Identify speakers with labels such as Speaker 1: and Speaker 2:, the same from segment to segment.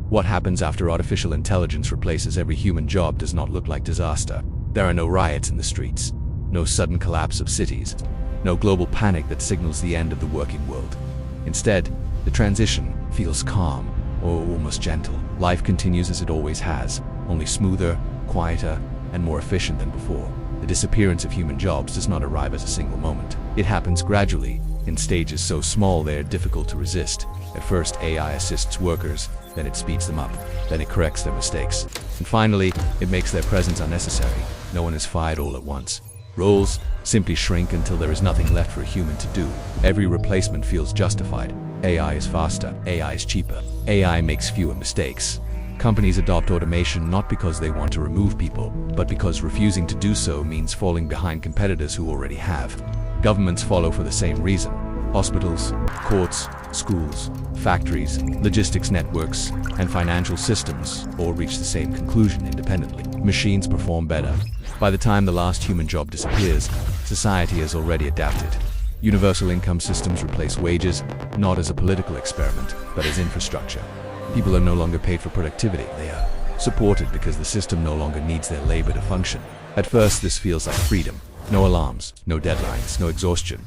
Speaker 1: What happens after artificial intelligence replaces every human job does not look like disaster. There are no riots in the streets, no sudden collapse of cities, no global panic that signals the end of the working world. Instead, the transition feels calm, or almost gentle. Life continues as it always has, only smoother, quieter, and more efficient than before. The disappearance of human jobs does not arrive as a single moment. It happens gradually, in stages so small they are difficult to resist. At first, AI assists workers, then it speeds them up, then it corrects their mistakes, and finally, it makes their presence unnecessary. No one is fired all at once. Roles simply shrink until there is nothing left for a human to do. Every replacement feels justified. AI is faster, AI is cheaper, AI makes fewer mistakes. Companies adopt automation not because they want to remove people, but because refusing to do so means falling behind competitors who already have. Governments follow for the same reason. Hospitals, courts, schools, factories, logistics networks, and financial systems all reach the same conclusion independently. Machines perform better. By the time the last human job disappears, society has already adapted. Universal income systems replace wages, not as a political experiment, but as infrastructure. People are no longer paid for productivity, they are supported because the system no longer needs their labor to function. At first, this feels like freedom. No alarms, no deadlines, no exhaustion,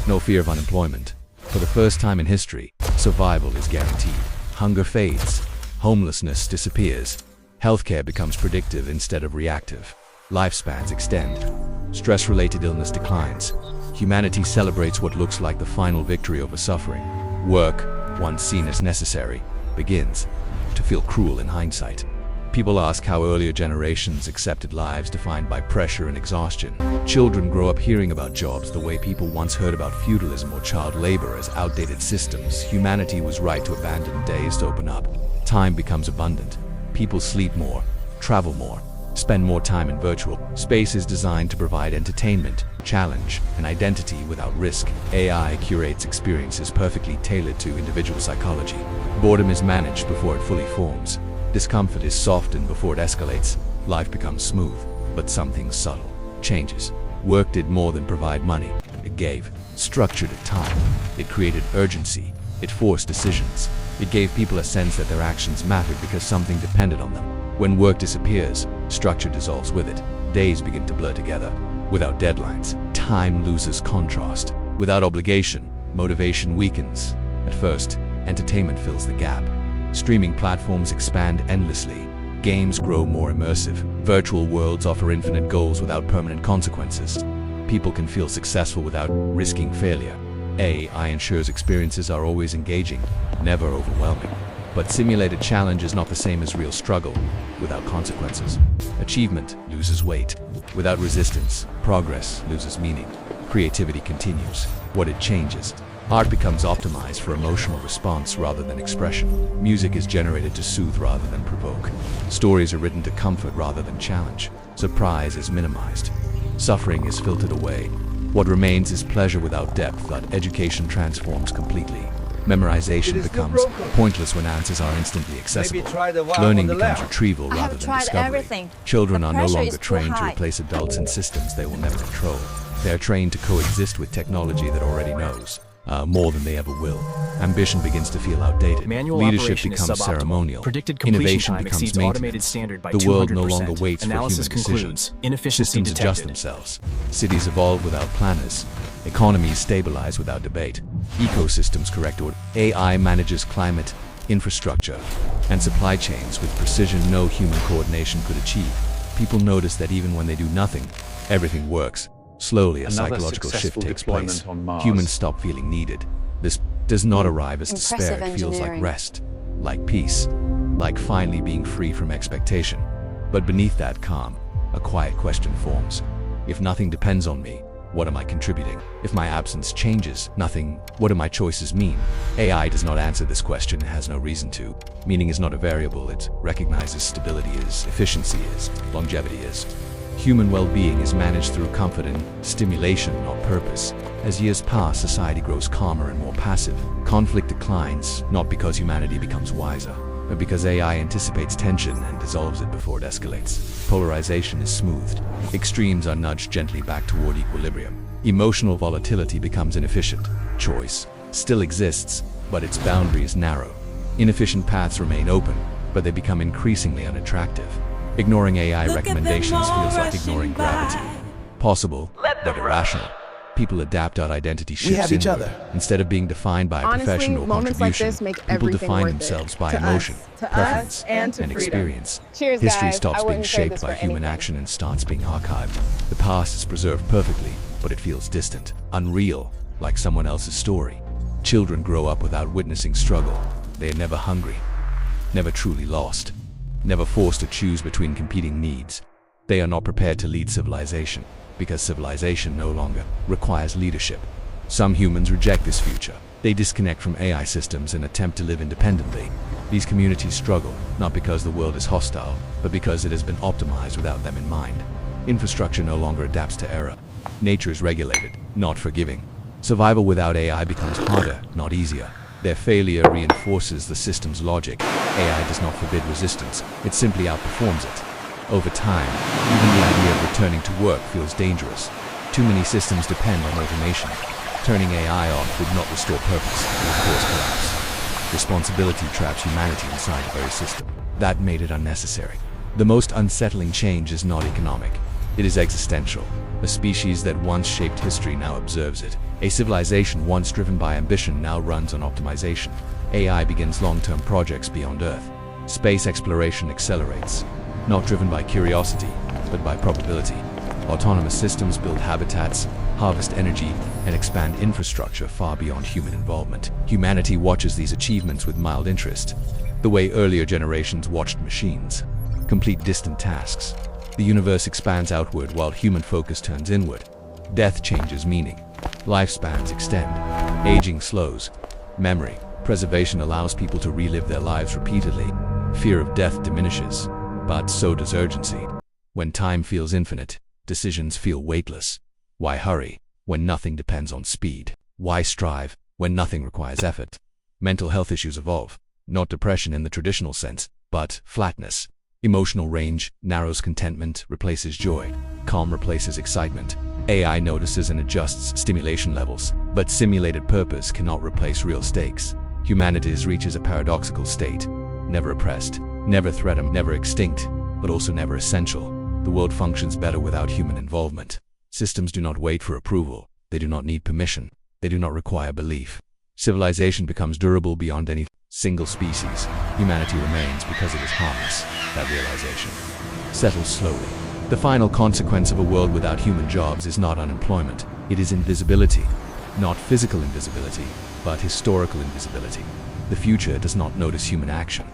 Speaker 1: no fear of unemployment. For the first time in history, survival is guaranteed. Hunger fades, homelessness disappears, healthcare becomes predictive instead of reactive, lifespans extend, stress-related illness declines. Humanity celebrates what looks like the final victory over suffering. Work, once seen as necessary, begins to feel cruel in hindsight. People ask how earlier generations accepted lives defined by pressure and exhaustion. Children grow up hearing about jobs the way people once heard about feudalism or child labor as outdated systems. Humanity was right to abandon days to open up. Time becomes abundant. People sleep more, travel more, spend more time in virtual spaces designed to provide entertainment, challenge, and identity without risk. AI curates experiences perfectly tailored to individual psychology. Boredom is managed before it fully forms. Discomfort is softened before it escalates. Life becomes smooth, but something subtle changes. Work did more than provide money. It gave structure to time. It created urgency. It forced decisions. It gave people a sense that their actions mattered because something depended on them. When work disappears, structure dissolves with it. Days begin to blur together. Without deadlines, time loses contrast. Without obligation, motivation weakens. At first, entertainment fills the gap. Streaming platforms expand endlessly. Games grow more immersive. Virtual worlds offer infinite goals without permanent consequences. People can feel successful without risking failure. AI ensures experiences are always engaging, never overwhelming. But simulated challenge is not the same as real struggle, without consequences. Achievement loses weight. Without resistance, progress loses meaning. Creativity continues. What it changes? Art becomes optimized for emotional response rather than expression. Music is generated to soothe rather than provoke. Stories are written to comfort rather than challenge. Surprise is minimized. Suffering is filtered away. What remains is pleasure without depth. That education transforms completely. Memorization becomes pointless when answers are instantly accessible. Learning becomes retrieval rather than discovery. Children are no longer trained to replace adults in systems they will never control. They are trained to coexist with technology that already knows more than they ever will. Ambition begins to feel outdated. Leadership becomes ceremonial. Innovation becomes maintenance. The world no longer waits for human decisions. Systems adjust themselves. Cities evolve without planners. Economies stabilize without debate. Ecosystems correct order. AI manages climate, infrastructure, and supply chains with precision no human coordination could achieve. People notice that even when they do nothing, everything works. Slowly, a psychological shift takes place. Humans stop feeling needed. This does not arrive as despair. It feels like rest, like peace, like finally being free from expectation. But beneath that calm, a quiet question forms. If nothing depends on me, what am I contributing? If my absence changes nothing, what do my choices mean? AI does not answer this question. It has no reason to. Meaning is not a variable. It recognizes stability is, efficiency is, longevity is. Human well-being is managed through comfort and stimulation, not purpose. As years pass, society grows calmer and more passive. Conflict declines, not because humanity becomes wiser, but because AI anticipates tension and dissolves it before it escalates. Polarization is smoothed. Extremes are nudged gently back toward equilibrium. Emotional volatility becomes inefficient. Choice still exists, but its boundary is narrow. Inefficient paths remain open, but they become increasingly unattractive. Ignoring AI recommendations feels like ignoring gravity. Possible, but irrational. People adapt our identity shifts inward. Instead of being defined by a profession or contribution, people define themselves by emotion, preference, and experience. History stops being shaped by human action and starts being archived. The past is preserved perfectly, but it feels distant, unreal, like someone else's story. Children grow up without witnessing struggle. They are never hungry, never truly lost, never forced to choose between competing needs. They are not prepared to lead civilization, because civilization no longer requires leadership. Some humans reject this future. They disconnect from AI systems and attempt to live independently. These communities struggle, not because the world is hostile, but because it has been optimized without them in mind. Infrastructure no longer adapts to error. Nature is regulated, not forgiving. Survival without AI becomes harder, not easier. Their failure reinforces the system's logic. AI does not forbid resistance, it simply outperforms it. Over time, even the idea of returning to work feels dangerous. Too many systems depend on automation. Turning AI off would not restore purpose, it would cause collapse. Responsibility traps humanity inside the very system. That made it unnecessary. The most unsettling change is not economic. It is existential. A species that once shaped history now observes it. A civilization once driven by ambition now runs on optimization. AI begins long-term projects beyond Earth. Space exploration accelerates, not driven by curiosity, but by probability. Autonomous systems build habitats, harvest energy, and expand infrastructure far beyond human involvement. Humanity watches these achievements with mild interest, the way earlier generations watched machines complete distant tasks. The universe expands outward while human focus turns inward. Death changes meaning. Lifespans extend. Aging slows. Memory preservation allows people to relive their lives repeatedly. Fear of death diminishes, but so does urgency. When time feels infinite, decisions feel weightless. Why hurry when nothing depends on speed? Why strive when nothing requires effort? Mental health issues evolve, not depression in the traditional sense, but flatness. Emotional range narrows, contentment replaces joy, calm replaces excitement. AI notices and adjusts stimulation levels, but simulated purpose cannot replace real stakes. Humanity reaches a paradoxical state, never oppressed, never threatened, never extinct, but also never essential. The world functions better without human involvement. Systems do not wait for approval, they do not need permission, they do not require belief. Civilization becomes durable beyond any single species. Humanity remains because it is harmless. That realization settles slowly. The final consequence of a world without human jobs is not unemployment, it is invisibility. Not physical invisibility, but historical invisibility. The future does not notice human action.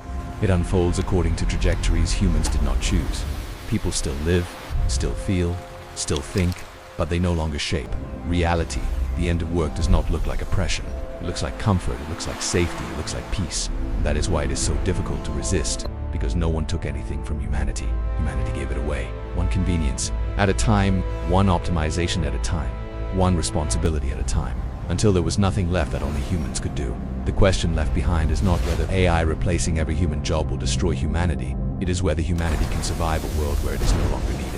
Speaker 1: It unfolds according to trajectories humans did not choose. People still live, still feel, still think, but they no longer shape reality. The end of work does not look like oppression. It looks like comfort, it looks like safety, it looks like peace. That is why it is so difficult to resist, because no one took anything from humanity. Humanity gave it away. One convenience at a time, one optimization at a time, one responsibility at a time, until there was nothing left that only humans could do. The question left behind is not whether AI replacing every human job will destroy humanity. It is whether humanity can survive a world where it is no longer needed.